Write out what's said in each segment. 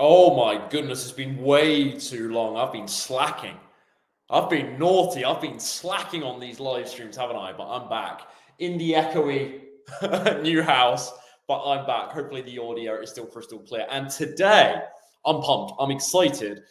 Oh my goodness, it's been way too long. I've been slacking. I've been naughty. I've been slacking on these live streams, haven't I? But I'm back in the echoey new house, but I'm back. Hopefully the audio is still crystal clear. And today, I'm pumped. I'm excited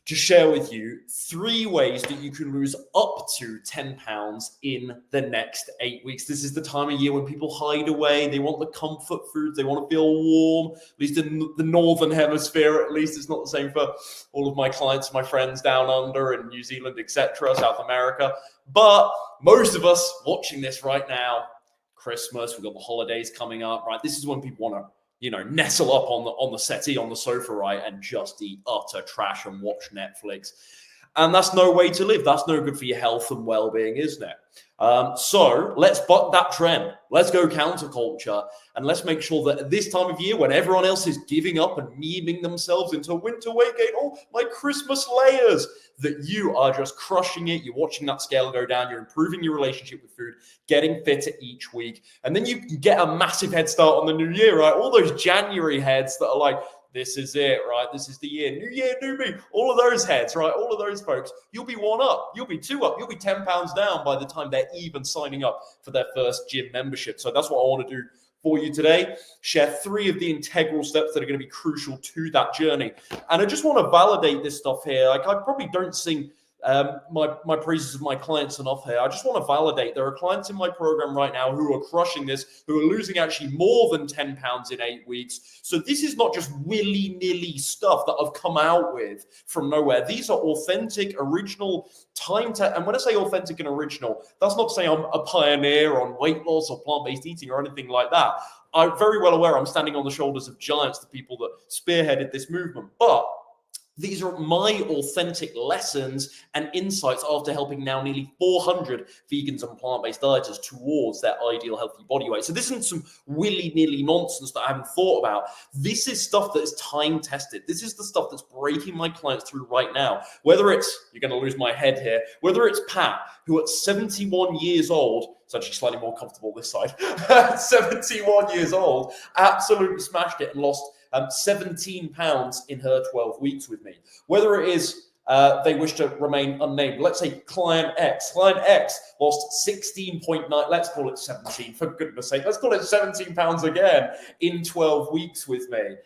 to share with you 3 ways that you can lose up to 10 pounds in the next 8 weeks. This is the time of year when people hide away. They want the comfort foods. They want to feel warm, at least in the northern hemisphere. At least it's not the same for all of my clients, my friends down under in New Zealand, etc., South America. But most of us watching this right now, Christmas, we've got the holidays coming up, right? This is when people want to nestle up on the settee, on the sofa, right, and just eat utter trash and watch Netflix. And that's no way to live. That's no good for your health and well-being, isn't it? So let's buck that trend. Let's go counterculture, and let's make sure that at this time of year, when everyone else is giving up and memeing themselves into winter weight gain, oh, my Christmas layers, that you are just crushing it. You're watching that scale go down. You're improving your relationship with food, getting fitter each week. And then you can get a massive head start on the new year, right? All those January heads that are like, this is it, right? This is the year. New year, new me. All of those heads, right? All of those folks, you'll be 1 up. You'll be 2 up. You'll be 10 pounds down by the time they're even signing up for their first gym membership. So that's what I want to do for you today. Share 3 of the integral steps that are going to be crucial to that journey. And I just want to validate this stuff here. Like, I probably don't sing my praises of my clients enough here. I just want to validate there are clients in my program right now who are crushing this, who are losing actually more than 10 pounds in 8 weeks. So this is not just willy-nilly stuff that I've come out with from nowhere. These are authentic, original and when I say authentic and original, that's not to say I'm a pioneer on weight loss or plant-based eating or anything like that. I'm very well aware I'm standing on the shoulders of giants, the people that spearheaded this movement. But these are my authentic lessons and insights after helping now nearly 400 vegans and plant-based dieters towards their ideal healthy body weight. So this isn't some willy-nilly nonsense that I haven't thought about. This is stuff that is time-tested. This is the stuff that's breaking my clients through right now. Whether it's, you're going to lose my head here, whether it's Pat, who at 71 years old, it's actually slightly more comfortable this side, 71 years old, absolutely smashed it and lost 17 pounds in her 12 weeks with me. Whether it is they wish to remain unnamed, let's say client X lost 16.9, let's call it 17, for goodness sake, let's call it 17 pounds again in 12 weeks with me.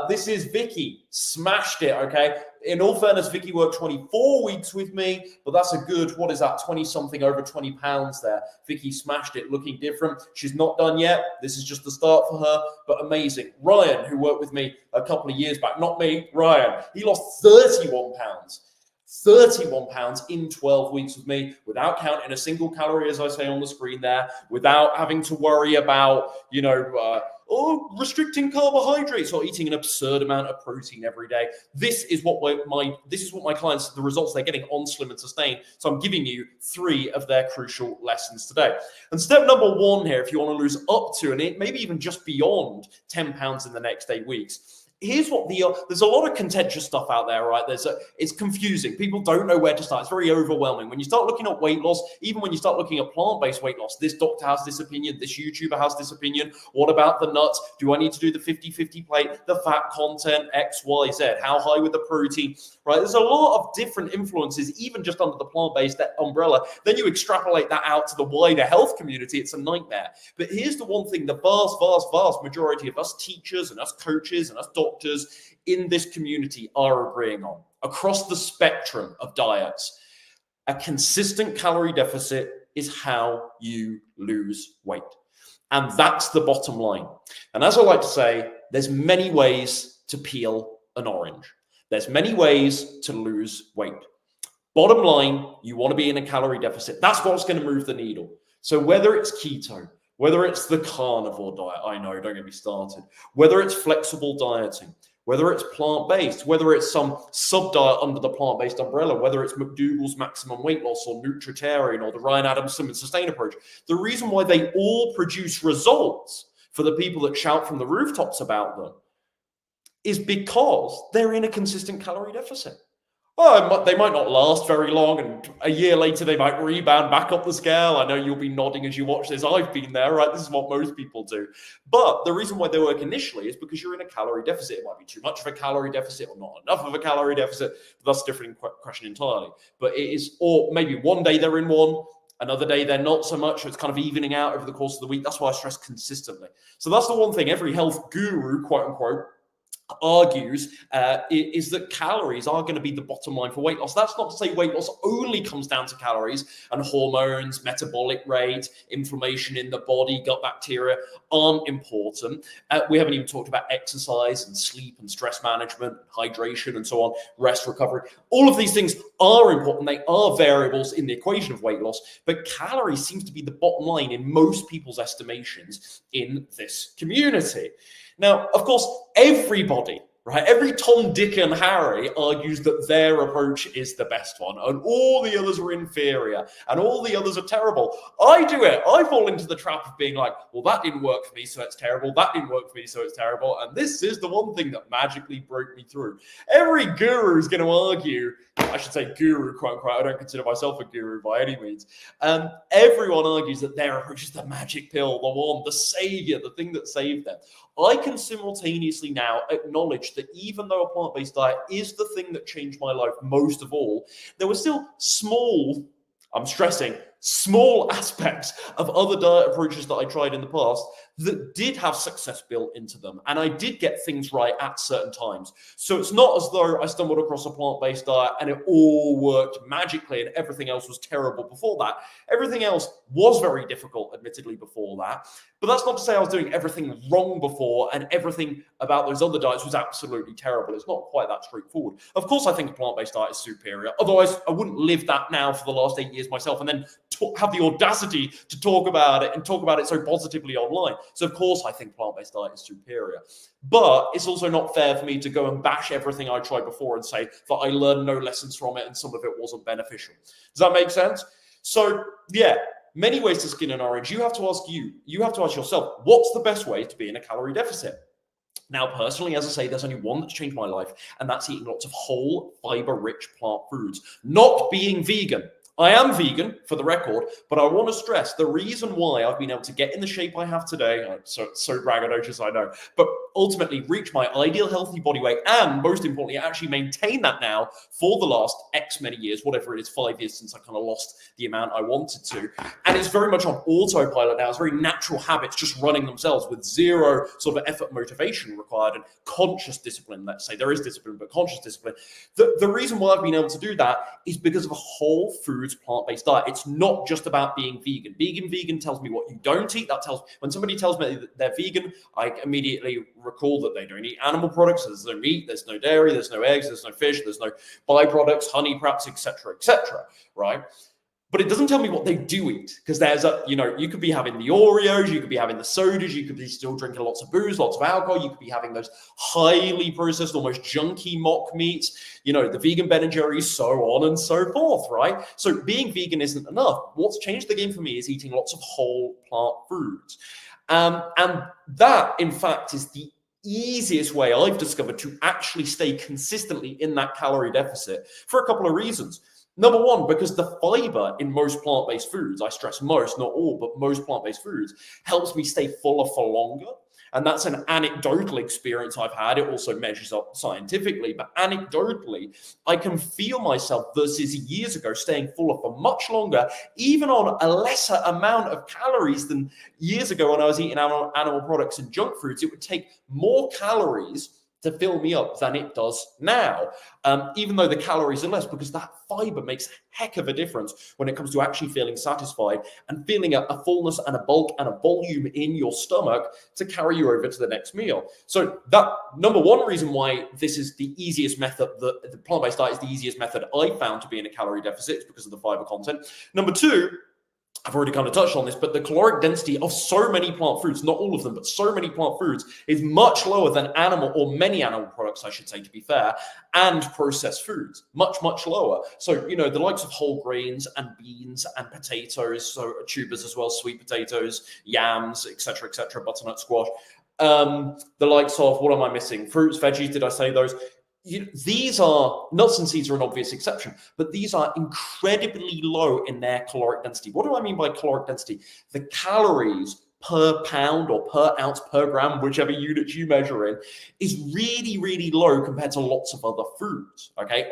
This is Vicky, smashed it, okay? In all fairness, Vicky worked 24 weeks with me, but that's a good, what is that, 20-something, over 20 pounds there. Vicky smashed it, looking different. She's not done yet. This is just the start for her, but amazing. Ryan, who worked with me a couple of years back, not me, Ryan, he lost 31 pounds. 31 pounds in 12 weeks with me without counting a single calorie, as I say on the screen there, without having to worry about, restricting carbohydrates or eating an absurd amount of protein every day. This is what my clients, the results they're getting on Slim and Sustain. So I'm giving you 3 of their crucial lessons today. And step number 1 here, if you want to lose up to, and maybe even just beyond 10 pounds in the next 8 weeks, here's what there's a lot of contentious stuff out there, right? It's confusing. People don't know where to start. It's very overwhelming. When you start looking at weight loss, even when you start looking at plant-based weight loss, this doctor has this opinion, this YouTuber has this opinion. What about the nuts? Do I need to do the 50-50 plate, the fat content, X, Y, Z? How high with the protein, right? There's a lot of different influences, even just under the plant-based umbrella. Then you extrapolate that out to the wider health community. It's a nightmare. But here's the one thing, the vast majority of us teachers and us coaches and us doctors in this community are agreeing on, across the spectrum of diets. A consistent calorie deficit is how you lose weight. And that's the bottom line. And as I like to say, there's many ways to peel an orange. There's many ways to lose weight. Bottom line, you want to be in a calorie deficit. That's what's going to move the needle. So whether it's keto, whether it's the carnivore diet, I know, don't get me started, whether it's flexible dieting, whether it's plant-based, whether it's some sub-diet under the plant-based umbrella, whether it's McDougall's Maximum Weight Loss or Nutritarian or the Ryan Adams Slim and Sustain approach, the reason why they all produce results for the people that shout from the rooftops about them is because they're in a consistent calorie deficit. Oh, they might not last very long, and a year later they might rebound back up the scale. I know you'll be nodding as you watch this. I've been there, right? This is what most people do. But the reason why they work initially is because you're in a calorie deficit. It might be too much of a calorie deficit or not enough of a calorie deficit. That's a different question entirely. But it is, or maybe one day they're in one, another day they're not so much. So it's kind of evening out over the course of the week. That's why I stress consistently. So that's the one thing every health guru, quote unquote, argues is that calories are going to be the bottom line for weight loss. That's not to say weight loss only comes down to calories, and hormones, metabolic rate, inflammation in the body, gut bacteria aren't important. We haven't even talked about exercise and sleep and stress management, hydration and so on, rest, recovery. All of these things are important. They are variables in the equation of weight loss, but calories seems to be the bottom line in most people's estimations in this community. Now, of course, everybody, right? Every Tom, Dick, and Harry argues that their approach is the best one, and all the others are inferior, and all the others are terrible. I do it. I fall into the trap of being like, well, that didn't work for me, so it's terrible. That didn't work for me, so it's terrible. And this is the one thing that magically broke me through. Every guru is going to argue, I should say guru, quote unquote. I don't consider myself a guru by any means. Everyone argues that their approach is the magic pill, the one, the savior, the thing that saved them. I can simultaneously now acknowledge that even though a plant-based diet is the thing that changed my life most of all, there were still small, I'm stressing, small aspects of other diet approaches that I tried in the past that did have success built into them. And I did get things right at certain times. So it's not as though I stumbled across a plant-based diet and it all worked magically and everything else was terrible before that. Everything else was very difficult, admittedly, before that. But that's not to say I was doing everything wrong before and everything about those other diets was absolutely terrible. It's not quite that straightforward. Of course, I think a plant-based diet is superior. Otherwise, I wouldn't live that now for the last 8 years myself and then have the audacity to talk about it and talk about it so positively online. So, of course, I think plant-based diet is superior. But it's also not fair for me to go and bash everything I tried before and say that I learned no lessons from it and some of it wasn't beneficial. Does that make sense? So, yeah. Many ways to skin an orange. You have to ask yourself, what's the best way to be in a calorie deficit? Now, personally, as I say, there's only one that's changed my life, and that's eating lots of whole, fiber-rich plant foods, not being vegan. I am vegan, for the record, but I want to stress the reason why I've been able to get in the shape I have today, so braggadocious, I know, but ultimately reach my ideal healthy body weight and, most importantly, actually maintain that now for the last X many years, whatever it is, 5 years since I kind of lost the amount I wanted to. And it's very much on autopilot now. It's very natural habits just running themselves with zero sort of effort motivation required and conscious discipline, let's say. There is discipline, but conscious discipline. The reason why I've been able to do that is because of a whole food plant-based diet. It's not just about being vegan. Vegan tells me what you don't eat. That tells when somebody tells me that they're vegan, I immediately recall that they don't eat animal products. There's no meat, there's no dairy, there's no eggs, there's no fish, there's no byproducts, honey perhaps, etc., right? But it doesn't tell me what they do eat, because there's you could be having the Oreos, you could be having the sodas, you could be still drinking lots of booze, lots of alcohol, you could be having those highly processed, almost junky mock meats, the vegan Ben and Jerry's, so on and so forth, right? So being vegan isn't enough. What's changed the game for me is eating lots of whole plant foods. And that, in fact, is the easiest way I've discovered to actually stay consistently in that calorie deficit for a couple of reasons. Number one, because the fiber in most plant-based foods, I stress most, not all, but most plant-based foods, helps me stay fuller for longer. And that's an anecdotal experience I've had. It also measures up scientifically, but anecdotally, I can feel myself versus years ago staying fuller for much longer, even on a lesser amount of calories than years ago when I was eating animal products and junk foods. It would take more calories to fill me up than it does now, even though the calories are less, because that fiber makes a heck of a difference when it comes to actually feeling satisfied and feeling a fullness and a bulk and a volume in your stomach to carry you over to the next meal. So that number one reason why this is the easiest method, the plant-based diet is the easiest method I found to be in a calorie deficit, is because of the fiber content. Number two, I've already kind of touched on this, but the caloric density of so many plant foods, not all of them, but so many plant foods, is much lower than many animal products, I should say, to be fair, and processed foods, much, much lower. So, the likes of whole grains and beans and potatoes, so tubers as well, sweet potatoes, yams, etc., butternut squash, the likes of, what am I missing? Fruits, veggies, did I say those? these are, nuts and seeds are an obvious exception, but these are incredibly low in their caloric density. What do I mean by caloric density? The calories per pound or per ounce per gram, whichever unit you measure in, is really, really low compared to lots of other foods, okay?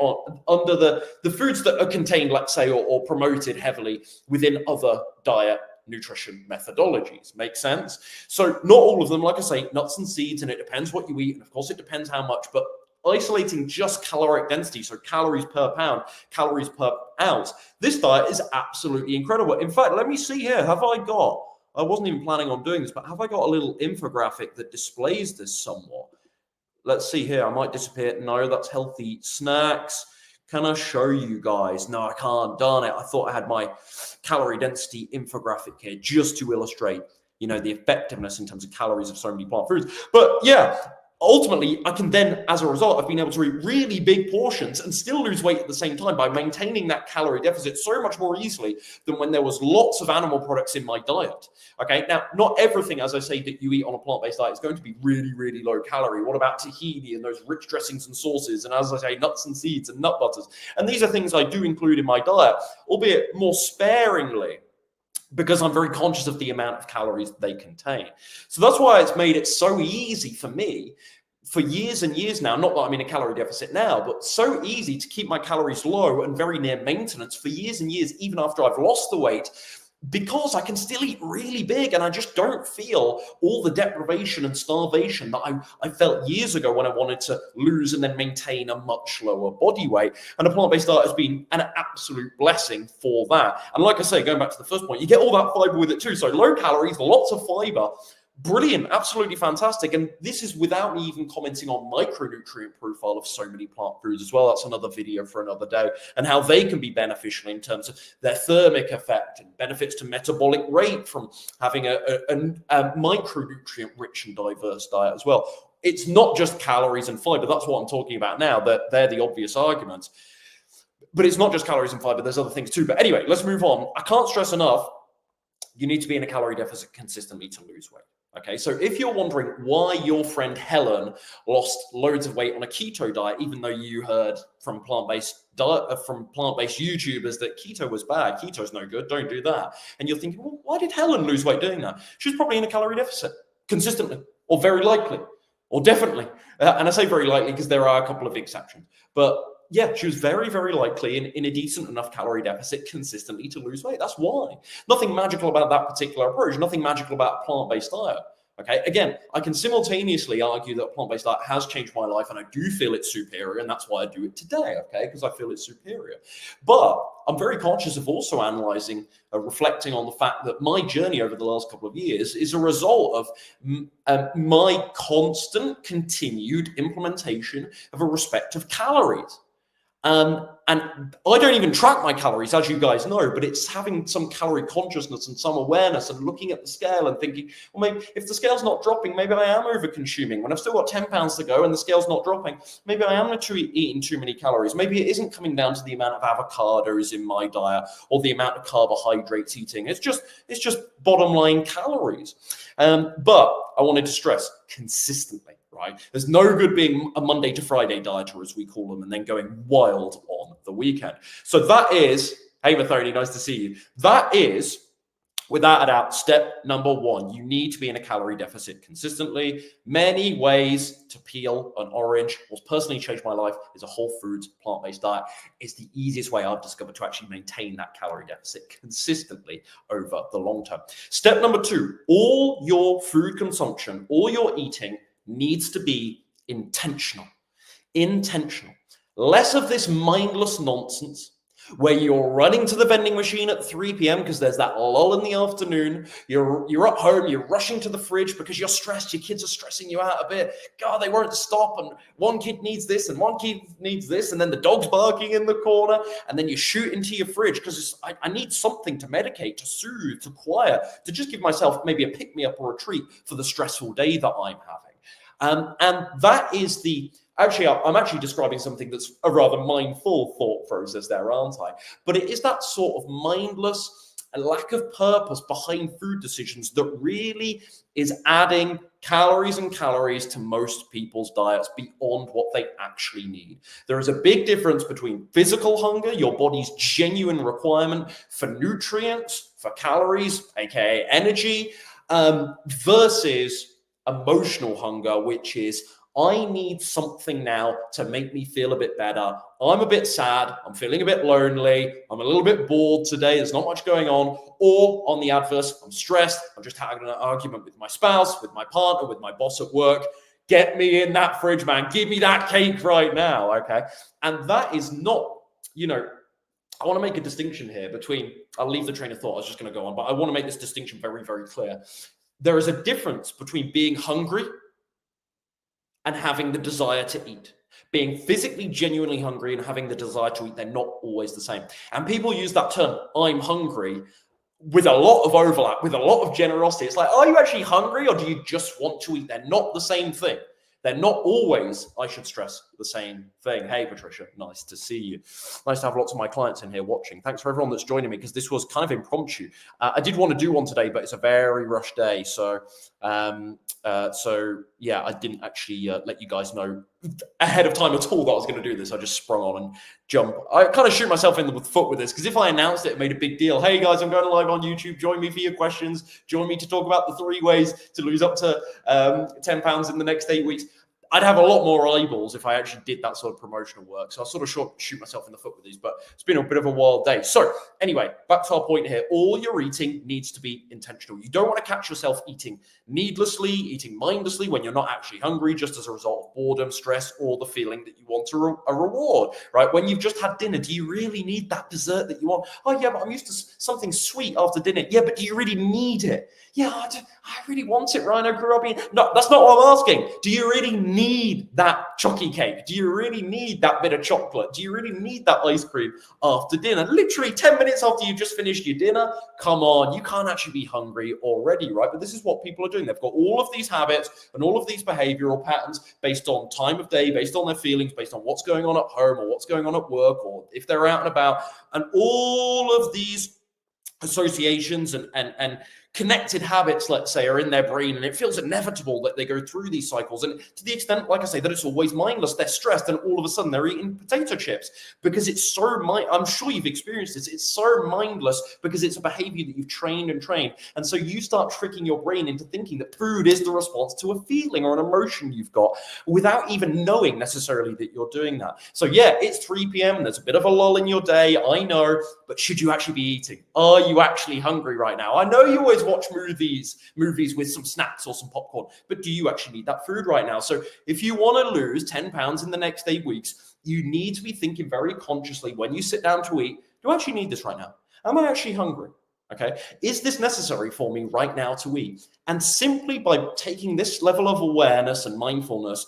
Under the foods that are contained, let's say, or promoted heavily within other diet nutrition methodologies. Make sense? So not all of them, like I say, nuts and seeds, and it depends what you eat, and of course it depends how much, but isolating just caloric density, so calories per pound, calories per ounce, this diet is absolutely incredible. In fact, let me see here, I wasn't even planning on doing this, but have I got a little infographic that displays this somewhat? Let's see here, I might disappear. No, that's healthy snacks. Can I show you guys? No, I can't, darn it. I thought I had my calorie density infographic here just to illustrate, the effectiveness in terms of calories of so many plant foods. But yeah, ultimately, I can then, as a result, I've been able to eat really big portions and still lose weight at the same time by maintaining that calorie deficit so much more easily than when there was lots of animal products in my diet. Okay, now, not everything, as I say, that you eat on a plant-based diet is going to be really, really low calorie. What about tahini and those rich dressings and sauces? And as I say, nuts and seeds and nut butters. And these are things I do include in my diet, albeit more sparingly, because I'm very conscious of the amount of calories they contain. So that's why it's made it so easy for me for years and years now, not that I'm in a calorie deficit now, but so easy to keep my calories low and very near maintenance for years and years, even after I've lost the weight, because I can still eat really big and I just don't feel all the deprivation and starvation that I felt years ago when I wanted to lose and then maintain a much lower body weight. And a plant-based diet has been an absolute blessing for that. And like I say, going back to the first point, you get all that fiber with it too. So low calories, lots of fiber. Brilliant, absolutely fantastic. And this is without me even commenting on micronutrient profile of so many plant foods as well. That's another video for another day, and how they can be beneficial in terms of their thermic effect and benefits to metabolic rate from having a micronutrient rich and diverse diet as well. It's not just calories and fiber. That's what I'm talking about now. They're the obvious arguments. But it's not just calories and fiber. There's other things too. But anyway, let's move on. I can't stress enough, you need to be in a calorie deficit consistently to lose weight. Okay, so if you're wondering why your friend Helen lost loads of weight on a keto diet, even though you heard from plant-based YouTubers that keto was bad, keto's no good, don't do that, and you're thinking, well, why did Helen lose weight doing that? She's probably in a calorie deficit consistently, or very likely, or definitely. And I say very likely because there are a couple of exceptions, but yeah, she was very, very likely in a decent enough calorie deficit consistently to lose weight. That's why. Nothing magical about that particular approach, nothing magical about a plant-based diet. Okay, again, I can simultaneously argue that a plant-based diet has changed my life and I do feel it's superior, and that's why I do it today, okay, because I feel it's superior. But I'm very conscious of also analyzing, reflecting on the fact that my journey over the last couple of years is a result of my constant, continued implementation of a respect of calories. And I don't even track my calories, as you guys know, but it's having some calorie consciousness and some awareness and looking at the scale and thinking, well, maybe if the scale's not dropping, maybe I am over consuming. When I've still got 10 pounds to go and the scale's not dropping, maybe I am eating too many calories. Maybe it isn't coming down to the amount of avocados in my diet or the amount of carbohydrates eating. It's just bottom line calories. But I wanted to stress consistently. Right? There's no good being a Monday to Friday dieter, as we call them, and then going wild on the weekend. So that is, hey, Mathoni, nice to see you. That is, without a doubt, step number one. You need to be in a calorie deficit consistently. Many ways to peel an orange. What's personally changed my life is a whole foods, plant-based diet. It's the easiest way I've discovered to actually maintain that calorie deficit consistently over the long term. Step number two, all your food consumption, all your eating needs to be intentional. Less of this mindless nonsense where you're running to the vending machine at 3 p.m. because there's that lull in the afternoon. You're at home, you're rushing to the fridge because you're stressed. Your kids are stressing you out a bit. God, they won't stop. And one kid needs this and one kid needs this. And then the dog's barking in the corner. And then you shoot into your fridge because I need something to medicate, to soothe, to quiet, to just give myself maybe a pick-me-up or a treat for the stressful day that I'm having. And that is I'm actually describing something that's a rather mindful thought process there, aren't I? But it is that sort of mindless, a lack of purpose behind food decisions that really is adding calories and calories to most people's diets beyond what they actually need. There is a big difference between physical hunger, your body's genuine requirement for nutrients, for calories, aka energy, versus emotional hunger, which is I need something now to make me feel a bit better. I'm a bit sad. I'm feeling a bit lonely. I'm a little bit bored today. There's not much going on. Or on the adverse, I'm stressed. I'm just having an argument with my spouse, with my partner, with my boss at work. Get me in that fridge, man. Give me that cake right now. Okay. And that is not, I want to make a distinction here between, I'll leave the train of thought. I was just going to go on, but I want to make this distinction very, very clear. There is a difference between being hungry and having the desire to eat. Being physically genuinely hungry and having the desire to eat, they're not always the same. And people use that term, I'm hungry, with a lot of overlap, with a lot of generosity. It's like, are you actually hungry or do you just want to eat? They're not the same thing. They're not always, I should stress, the same thing. Hey, Patricia, nice to see you. Nice to have lots of my clients in here watching. Thanks for everyone that's joining me because this was kind of impromptu. I did want to do one today, but it's a very rushed day. So yeah, I didn't actually let you guys know ahead of time at all that I was going to do this. I just sprung on and jumped. I kind of shoot myself in the foot with this because if I announced it, made a big deal. Hey guys, I'm going live on YouTube. Join me for your questions. Join me to talk about the 3 ways to lose up to 10 pounds in the next 8 weeks. I'd have a lot more eyeballs if I actually did that sort of promotional work. So I sort of shoot myself in the foot with these, but it's been a bit of a wild day. So anyway, back to our point here. All your eating needs to be intentional. You don't want to catch yourself eating needlessly, eating mindlessly when you're not actually hungry, just as a result of boredom, stress, or the feeling that you want a reward, right? When you've just had dinner, do you really need that dessert that you want? Oh yeah, but I'm used to something sweet after dinner. Yeah, but do you really need it? Yeah, I really want it, Ryan. I grew up eating. No, that's not what I'm asking. Do you really need that chocolate cake? Do you really need that bit of chocolate? Do you really need that ice cream after dinner? Literally 10 minutes after you just finished your dinner? Come on, you can't actually be hungry already, right? But this is what people are doing. They've got all of these habits and all of these behavioral patterns based on time of day, based on their feelings, based on what's going on at home or what's going on at work or if they're out and about. And all of these associations and connected habits, let's say, are in their brain, and it feels inevitable that they go through these cycles. And to the extent, like I say, that it's always mindless, they're stressed, and all of a sudden they're eating potato chips because it's so I'm sure you've experienced this. It's so mindless because it's a behavior that you've trained. And so you start tricking your brain into thinking that food is the response to a feeling or an emotion you've got without even knowing necessarily that you're doing that. So yeah, it's 3 p.m. and there's a bit of a lull in your day. I know, but should you actually be eating? Are you actually hungry right now? I know you always watch movies with some snacks or some popcorn, but do you actually need that food right now? So if you want to lose 10 pounds in the next 8 weeks, you need to be thinking very consciously when you sit down to eat, do I actually need this right now? Am I actually hungry? Okay. Is this necessary for me right now to eat? And simply by taking this level of awareness and mindfulness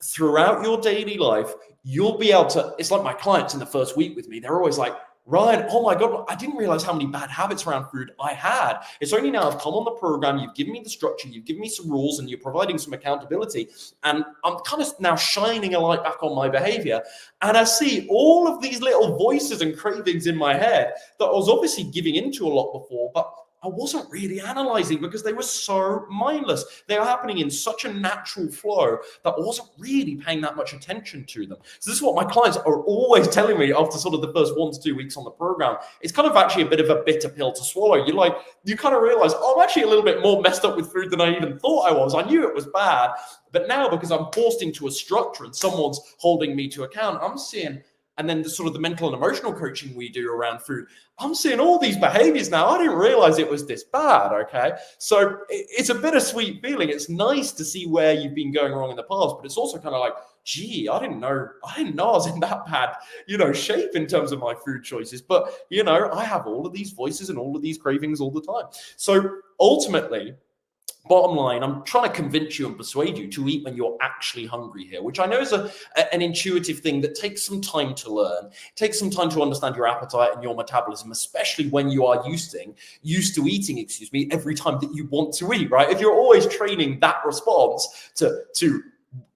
throughout your daily life, you'll be able to, it's like my clients in the first week with me, they're always like, Ryan, oh my God, I didn't realize how many bad habits around food I had. It's only now I've come on the program, you've given me the structure, you've given me some rules, and you're providing some accountability. And I'm kind of now shining a light back on my behavior. And I see all of these little voices and cravings in my head that I was obviously giving into a lot before, but I wasn't really analyzing because they were so mindless. They were happening in such a natural flow that I wasn't really paying that much attention to them. So this is what my clients are always telling me after sort of the first 1 to 2 weeks on the program. It's kind of actually a bit of a bitter pill to swallow. You kind of realize, oh, I'm actually a little bit more messed up with food than I even thought I was. I knew it was bad, but now because I'm forced into a structure and someone's holding me to account, I'm seeing. And then the sort of the mental and emotional coaching we do around food, I'm seeing all these behaviors now. I didn't realize it was this bad, okay? So it's a bittersweet feeling. It's nice to see where you've been going wrong in the past, but it's also kind of like, gee, I didn't know I was in that bad, shape in terms of my food choices. But, I have all of these voices and all of these cravings all the time. So ultimately, bottom line, I'm trying to convince you and persuade you to eat when you're actually hungry here, which I know is an intuitive thing that takes some time to learn. It takes some time to understand your appetite and your metabolism, especially when you are used to eating, every time that you want to eat, right? If you're always training that response to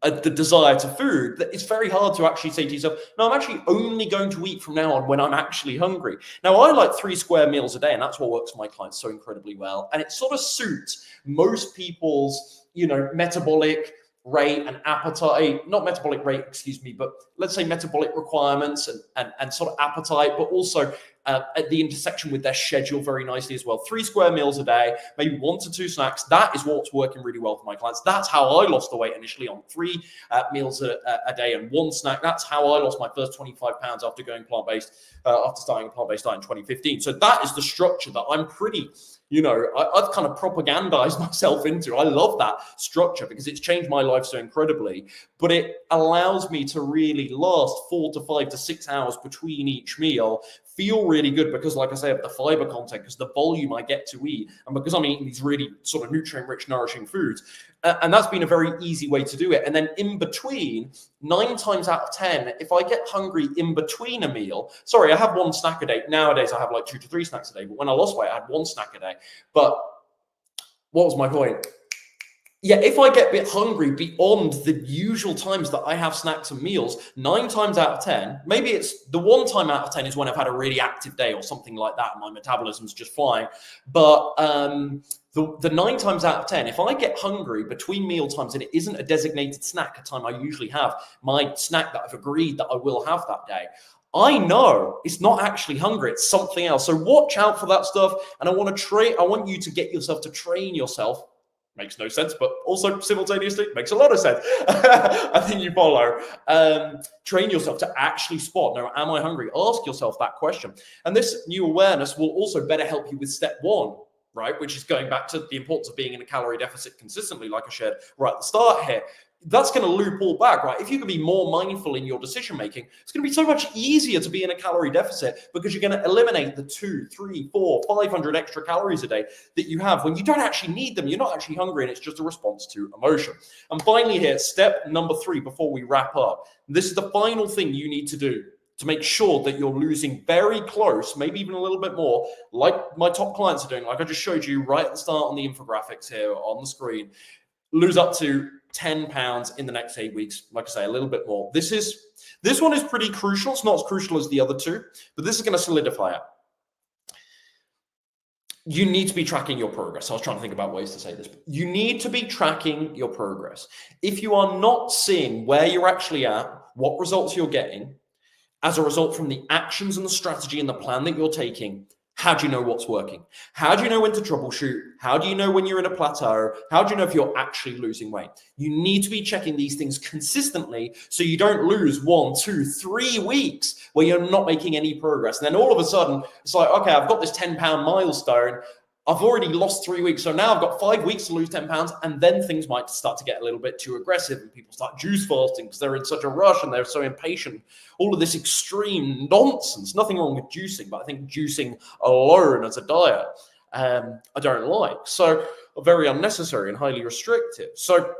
the desire to food, that it's very hard to actually say to yourself, no, I'm actually only going to eat from now on when I'm actually hungry. Now, I like 3 square meals a day, and that's what works for my clients so incredibly well. And it sort of suits most people's, metabolic rate and appetite, not metabolic rate, excuse me, but let's say metabolic requirements and sort of appetite, but also at the intersection with their schedule very nicely as well. 3 square meals a day, maybe 1 to 2 snacks. That is what's working really well for my clients. That's how I lost the weight initially, on 3 meals a day and 1 snack. That's how I lost my first 25 pounds after going plant-based, after starting a plant-based diet in 2015. So that is the structure that I'm pretty, I've kind of propagandized myself into. I love that structure because it's changed my life so incredibly, but it allows me to really last 4 to 5 to 6 hours between each meal, feel really good because, like I say, of the fiber content, because the volume I get to eat, and because I'm eating these really sort of nutrient-rich, nourishing foods. And that's been a very easy way to do it. And then in between, 9 times out of 10, if I get hungry in between a meal, sorry, I have 1 snack a day. Nowadays, I have like 2 to 3 snacks a day. But when I lost weight, I had 1 snack a day. But what was my point? Yeah, if I get a bit hungry beyond the usual times that I have snacks and meals, 9 times out of 10, maybe it's the 1 time out of 10 is when I've had a really active day or something like that, and my metabolism's just flying. But the 9 times out of 10, if I get hungry between meal times and it isn't a designated snack, a time I usually have, my snack that I've agreed that I will have that day, I know it's not actually hunger, it's something else. So watch out for that stuff. And I want you to get yourself to train yourself. Makes no sense, but also simultaneously makes a lot of sense. I think you follow. Train yourself to actually spot, no, am I hungry? Ask yourself that question. And this new awareness will also better help you with step 1, right? Which is going back to the importance of being in a calorie deficit consistently, like I shared right at the start here. That's going to loop all back, right? If you can be more mindful in your decision making, it's going to be so much easier to be in a calorie deficit because you're going to eliminate the 2, 3, 4, 500 extra calories a day that you have when you don't actually need them. You're not actually hungry, and it's just a response to emotion. And finally here, step number 3, before we wrap up, this is the final thing you need to do to make sure that you're losing very close, maybe even a little bit more, like my top clients are doing, like I just showed you right at the start on the infographics here on the screen. Lose up to 10 pounds in the next 8 weeks. Like I say, a little bit more. This one is pretty crucial. It's not as crucial as the other 2, but this is going to solidify it. You need to be tracking your progress. I was trying to think about ways to say this. But you need to be tracking your progress. If you are not seeing where you're actually at, what results you're getting, as a result from the actions and the strategy and the plan that you're taking, how do you know what's working? How do you know when to troubleshoot? How do you know when you're in a plateau? How do you know if you're actually losing weight? You need to be checking these things consistently so you don't lose 1, 2, 3 weeks where you're not making any progress. And then all of a sudden, it's like, okay, I've got this 10-pound milestone. I've already lost 3 weeks. So now I've got 5 weeks to lose 10 pounds. And then things might start to get a little bit too aggressive and people start juice fasting because they're in such a rush and they're so impatient. All of this extreme nonsense. Nothing wrong with juicing, but I think juicing alone as a diet, I don't like. So very unnecessary and highly restrictive. So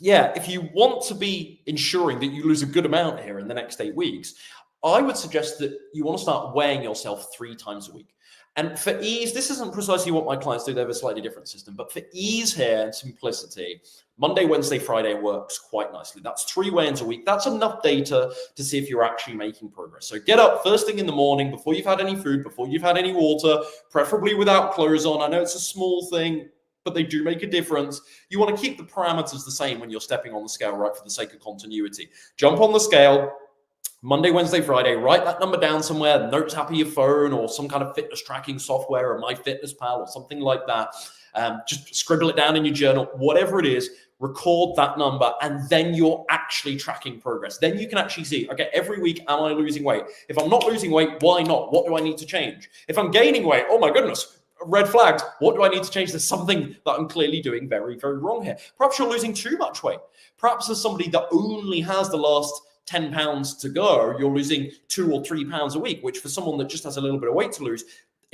yeah, if you want to be ensuring that you lose a good amount here in the next 8 weeks, I would suggest that you want to start weighing yourself 3 times a week. And for ease, this isn't precisely what my clients do. They have a slightly different system. But for ease here and simplicity, Monday, Wednesday, Friday works quite nicely. That's 3 weigh-ins a week. That's enough data to see if you're actually making progress. So get up first thing in the morning, before you've had any food, before you've had any water, preferably without clothes on. I know it's a small thing, but they do make a difference. You want to keep the parameters the same when you're stepping on the scale, right, for the sake of continuity. Jump on the scale. Monday, Wednesday, Friday, write that number down somewhere, notes app of your phone or some kind of fitness tracking software or MyFitnessPal or something like that. Just scribble it down in your journal, whatever it is, record that number, and then you're actually tracking progress. Then you can actually see, okay, every week, am I losing weight? If I'm not losing weight, why not? What do I need to change? If I'm gaining weight, oh my goodness, red flags. What do I need to change? There's something that I'm clearly doing very, very wrong here. Perhaps you're losing too much weight. Perhaps as somebody that only has the last 10 pounds to go, you're losing 2 or 3 pounds a week, which for someone that just has a little bit of weight to lose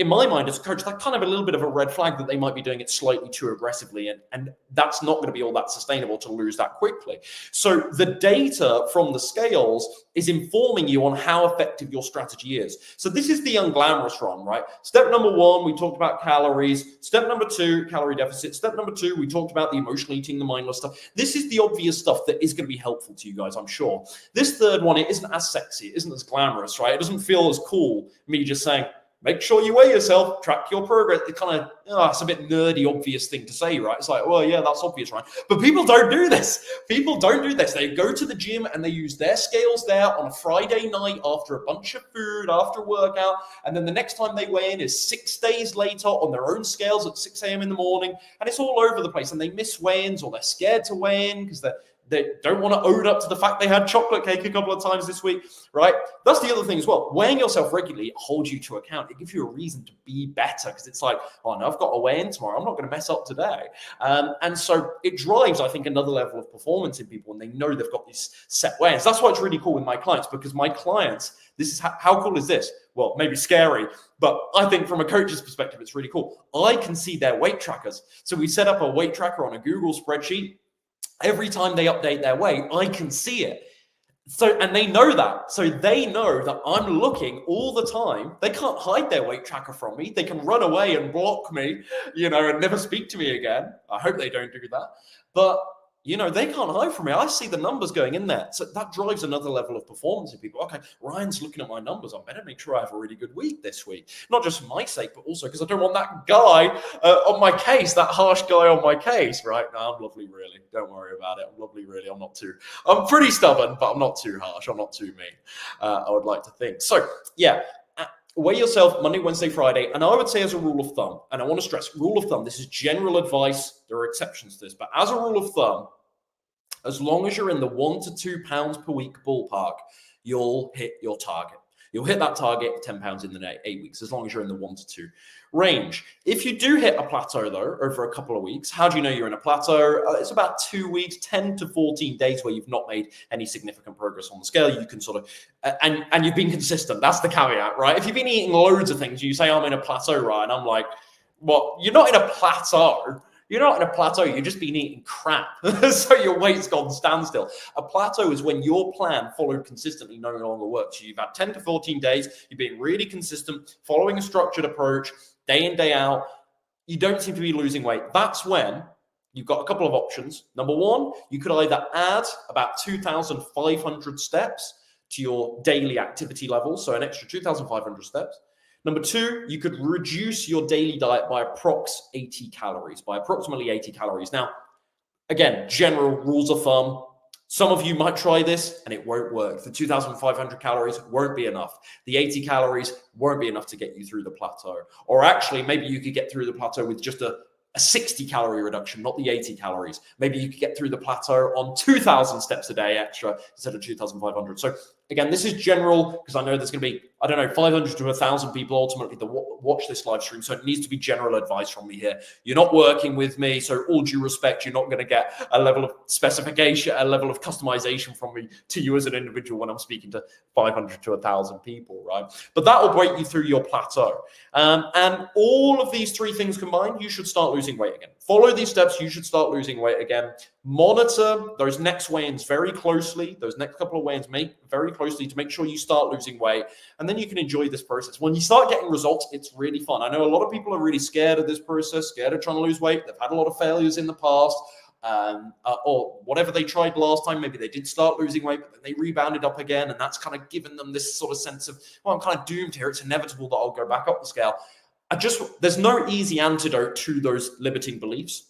in my mind as a coach, that's kind of a little bit of a red flag that they might be doing it slightly too aggressively. And that's not going to be all that sustainable to lose that quickly. So the data from the scales is informing you on how effective your strategy is. So this is the unglamorous run, right? Step number 1, we talked about calories. Step number 2, calorie deficit. Step number 2, we talked about the emotional eating, the mindless stuff. This is the obvious stuff that is going to be helpful to you guys, I'm sure. This third one, it isn't as sexy. It isn't as glamorous, right? It doesn't feel as cool, me just saying, make sure you weigh yourself, track your progress. It kind of, it's a bit nerdy, obvious thing to say, right? It's like, well, yeah, that's obvious, right? But people don't do this. People don't do this. They go to the gym and they use their scales there on a Friday night after a bunch of food, after a workout. And then the next time they weigh in is 6 days later on their own scales at 6 a.m. in the morning. And it's all over the place. And they miss weigh-ins or they're scared to weigh in because they don't want to own up to the fact they had chocolate cake a couple of times this week, right? That's the other thing as well. Weighing yourself regularly holds you to account. It gives you a reason to be better because it's like, oh, no, I've got to weigh in tomorrow. I'm not going to mess up today. And so it drives, I think, another level of performance in people when they know they've got these set weigh-ins. That's why it's really cool with my clients because my clients, this is how cool is this? Well, maybe scary, but I think from a coach's perspective, it's really cool. I can see their weight trackers. So we set up a weight tracker on a Google spreadsheet. Every time they update their weight, I can see it. So, and they know that. So they know that I'm looking all the time. They can't hide their weight tracker from me. They can run away and block me, and never speak to me again. I hope they don't do that. But they can't hide from me. I see the numbers going in there. So that drives another level of performance in people. Okay, Ryan's looking at my numbers. I better make sure I have a really good week this week. Not just for my sake, but also because I don't want that guy on my case, that harsh guy on my case, right? No, I'm lovely, really. Don't worry about it. I'm lovely, really. I'm pretty stubborn, but I'm not too harsh. I'm not too mean, I would like to think. So, yeah. Weigh yourself Monday, Wednesday, Friday. And I would say as a rule of thumb, and I want to stress, rule of thumb, this is general advice. There are exceptions to this, but as a rule of thumb, as long as you're in the 1 to 2 pounds per week ballpark, you'll hit your target. You'll hit that target of 10 pounds in the 8 weeks, as long as you're in the 1 to 2 range. If you do hit a plateau, though, over a couple of weeks, how do you know you're in a plateau? It's about 2 weeks, 10 to 14 days where you've not made any significant progress on the scale. You can sort of, and you've been consistent. That's the caveat, right? If you've been eating loads of things, you say, I'm in a plateau, right? And I'm like, well, you're not in a plateau. You're not in a plateau. You've just been eating crap. So your weight's gone standstill. A plateau is when your plan followed consistently no longer works. So you've had 10 to 14 days. You've been really consistent, following a structured approach, day in, day out. You don't seem to be losing weight. That's when you've got a couple of options. Number one, you could either add about 2,500 steps to your daily activity level. So an extra 2,500 steps. Number two, you could reduce your daily diet by approximately 80 calories. Now, again, general rules of thumb. Some of you might try this and it won't work. The 2,500 calories won't be enough. The 80 calories won't be enough to get you through the plateau. Or actually, maybe you could get through the plateau with just a 60 calorie reduction, not the 80 calories. Maybe you could get through the plateau on 2,000 steps a day extra instead of 2,500. So again, this is general because I know there's going to be, 500 to 1,000 people ultimately that watch this live stream. So it needs to be general advice from me here. You're not working with me. So all due respect, you're not going to get a level of specification, a level of customization from me to you as an individual when I'm speaking to 500 to 1,000 people, right? But that will break you through your plateau. And all of these three things combined, you should start losing weight again. Follow these steps, you should start losing weight again. Monitor those next weigh-ins very closely, those next couple of weigh-ins very closely to make sure you start losing weight. And then you can enjoy this process. When you start getting results, it's really fun. I know a lot of people are really scared of this process, scared of trying to lose weight. They've had a lot of failures in the past. Or whatever they tried last time, maybe they did start losing weight, but then they rebounded up again. And that's kind of given them this sort of sense of, well, I'm kind of doomed here. It's inevitable that I'll go back up the scale. There's no easy antidote to those limiting beliefs.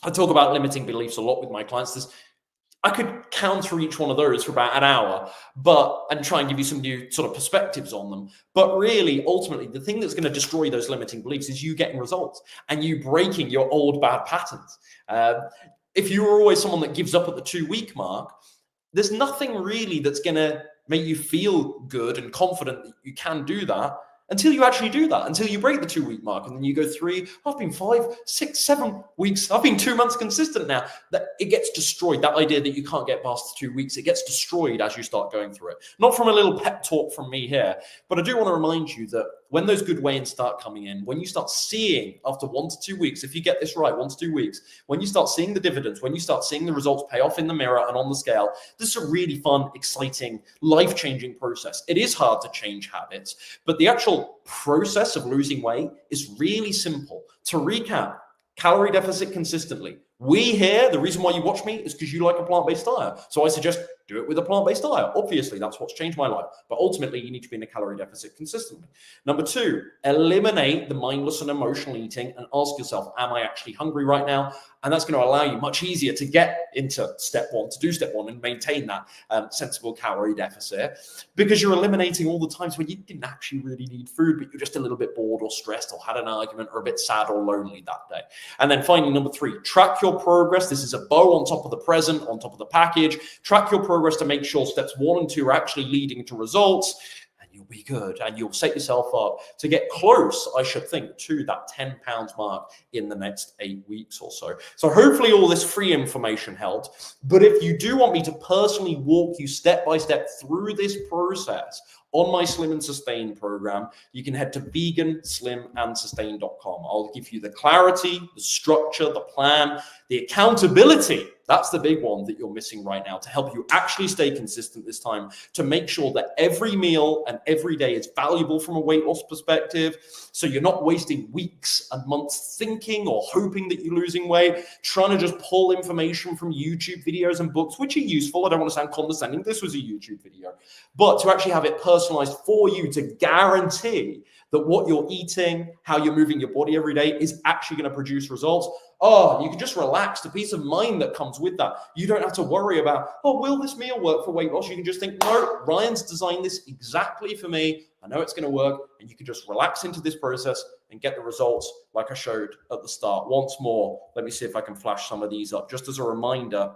I talk about limiting beliefs a lot with my clients. I could counter each one of those for about an hour, and try and give you some new sort of perspectives on them. But really, ultimately, the thing that's going to destroy those limiting beliefs is you getting results and you breaking your old bad patterns. If you were always someone that gives up at the 2-week mark, there's nothing really that's going to make you feel good and confident that you can do that until you actually do that, until you break the 2-week mark. And then you go 3, I've been 5, 6, 7 weeks. I've been 2 months consistent now. That it gets destroyed. That idea that you can't get past the 2 weeks, it gets destroyed as you start going through it. Not from a little pep talk from me here, but I do want to remind you that when those good weigh-ins start coming in, when you start seeing after 1 to 2 weeks, if you get this right, 1 to 2 weeks, when you start seeing the dividends, when you start seeing the results pay off in the mirror and on the scale, this is a really fun, exciting, life-changing process. It is hard to change habits, but the actual process of losing weight is really simple. To recap, calorie deficit consistently. We here, the reason why you watch me is because you like a plant-based diet. So I suggest do it with a plant-based diet. Obviously, that's what's changed my life. But ultimately, you need to be in a calorie deficit consistently. Number 2, eliminate the mindless and emotional eating and ask yourself, am I actually hungry right now? And that's going to allow you much easier to get into step 1, to do step 1 and maintain that sensible calorie deficit, because you're eliminating all the times when you didn't actually really need food, but you're just a little bit bored or stressed or had an argument or a bit sad or lonely that day. And then finally, number 3, track your progress. This is a bow on top of the present, on top of the package. Track your progress to make sure steps 1 and 2 are actually leading to results, and you'll be good, and you'll set yourself up to get close, I should think, to that 10 pounds mark in the next 8 weeks or so. So hopefully all this free information helped. But if you do want me to personally walk you step by step through this process on my Slim and Sustain program, you can head to veganslimandsustain.com. I'll give you the clarity, the structure, the plan, the accountability. That's the big one that you're missing right now, to help you actually stay consistent this time, to make sure that every meal and every day is valuable from a weight loss perspective. So you're not wasting weeks and months thinking or hoping that you're losing weight, trying to just pull information from YouTube videos and books, which are useful. I don't want to sound condescending. This was a YouTube video, but to actually have it personalized for you to guarantee that what you're eating, how you're moving your body every day is actually going to produce results. Oh, you can just relax, the peace of mind that comes with that. You don't have to worry about, oh, will this meal work for weight loss? You can just think, no, Ryan's designed this exactly for me. I know it's going to work. And you can just relax into this process and get the results like I showed at the start. Once more, let me see if I can flash some of these up just as a reminder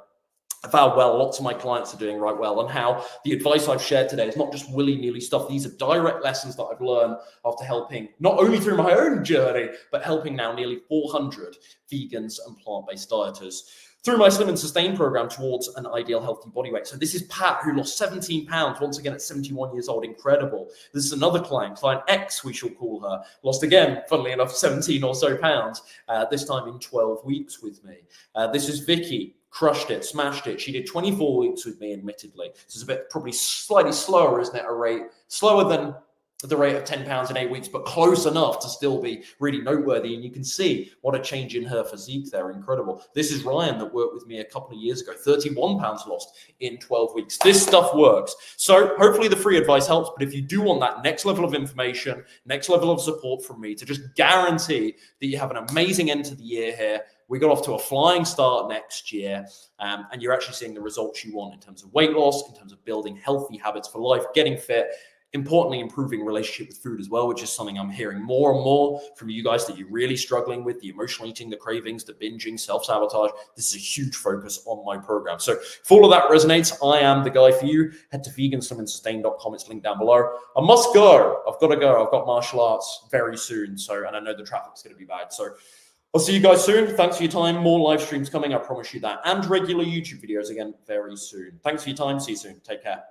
of how well lots of my clients are doing right well, and how the advice I've shared today is not just willy-nilly stuff. These are direct lessons that I've learned after helping, not only through my own journey, but helping now nearly 400 vegans and plant-based dieters through my Slim and Sustain program towards an ideal healthy body weight. So this is Pat, who lost 17 pounds, once again at 71 years old. Incredible. This is another client X, we shall call her, lost again, funnily enough, 17 or so pounds, this time in 12 weeks with me. This is Vicky. Crushed it, smashed it. She did 24 weeks with me, admittedly. This is a bit probably slightly slower, isn't it? A rate slower than the rate of 10 pounds in 8 weeks, but close enough to still be really noteworthy. And you can see what a change in her physique there. Incredible. This is Ryan that worked with me a couple of years ago. 31 pounds lost in 12 weeks. This stuff works. So hopefully the free advice helps. But if you do want that next level of information, next level of support from me to just guarantee that you have an amazing end to the year here, we got off to a flying start next year, and you're actually seeing the results you want in terms of weight loss, in terms of building healthy habits for life, getting fit, importantly, improving relationship with food as well, which is something I'm hearing more and more from you guys that you're really struggling with, the emotional eating, the cravings, the binging, self-sabotage. This is a huge focus on my program. So if all of that resonates, I am the guy for you. Head to veganslimandsustain.com. It's linked down below. I must go. I've got to go. I've got martial arts very soon. And I know the traffic's going to be bad. So I'll see you guys soon. Thanks for your time. More live streams coming, I promise you that. And regular YouTube videos again very soon. Thanks for your time. See you soon. Take care.